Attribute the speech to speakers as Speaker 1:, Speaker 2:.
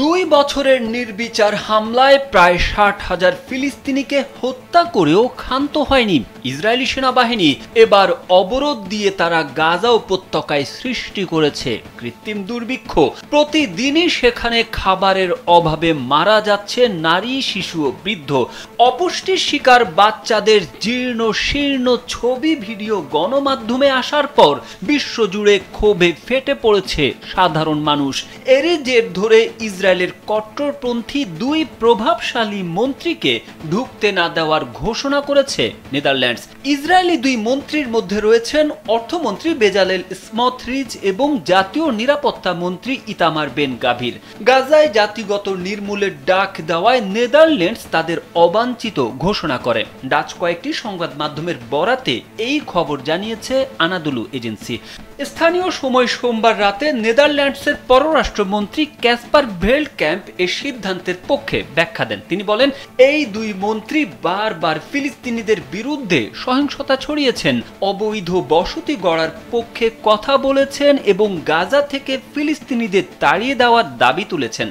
Speaker 1: 2 বছরের নির্বিচার হামলায় প্রায় 60,000 ফিলিস্তিনিকে হত্যা করেও ক্ষান্ত হয়নি ইসরায়েলি সেনাবাহিনী। এবার অবরোধ দিয়ে তারা গাজা উপত্যকায় সৃষ্টি করেছে কৃত্রিম দুর্ভিক্ষ। প্রতিদিনই সেখানে খাবারের অভাবে মারা যাচ্ছে নারী, শিশু ও বৃদ্ধ। অপুষ্টির শিকার বাচ্চাদের জীর্ণ শীর্ণ ছবি ভিডিও গণমাধ্যমে আসার পর বিশ্বজুড়ে ক্ষোভে ফেটে পড়েছে সাধারণ মানুষ। এরই জের ধরে ইসরায়েলের কট্টরপন্থী 2 প্রভাবশালী মন্ত্রীকে ঢুকতে না দেওয়ার ঘোষণা করেছে নেদারল্যান্ডস। ইসরায়েলি 2 মন্ত্রীর মধ্যে রয়েছেন অর্থমন্ত্রী বেজালেল স্মোট্রিচ এবং জাতীয় নিরাপত্তা মন্ত্রী ইতামার বেন গাভির। গাজায় জাতিগত নির্মূলের ডাক দেওয়ায় নেদারল্যান্ডস তাদের অবাঞ্ছিত ঘোষণা করে। ডাচ কয়েকটি সংবাদ মাধ্যমের বরাতে এই খবর জানিয়েছে আনাদোলু এজেন্সি। স্থানীয় সময় সোমবার রাতে নেদারল্যান্ডসের পররাষ্ট্রমন্ত্রী ক্যাসপার ভেল্ডক্যাম্প এই সিদ্ধান্তের পক্ষে ব্যাখ্যা দেন। তিনি বলেন, এই 2 মন্ত্রী বারবার ফিলিস্তিনিদের বিরুদ্ধে সহিংসতা ছড়িয়েছেন, অবৈধ বসতি গড়ার পক্ষে কথা বলেছেন এবং গাজা থেকে ফিলিস্তিনিদের তাড়িয়ে দেওয়ার দাবি তুলেছেন।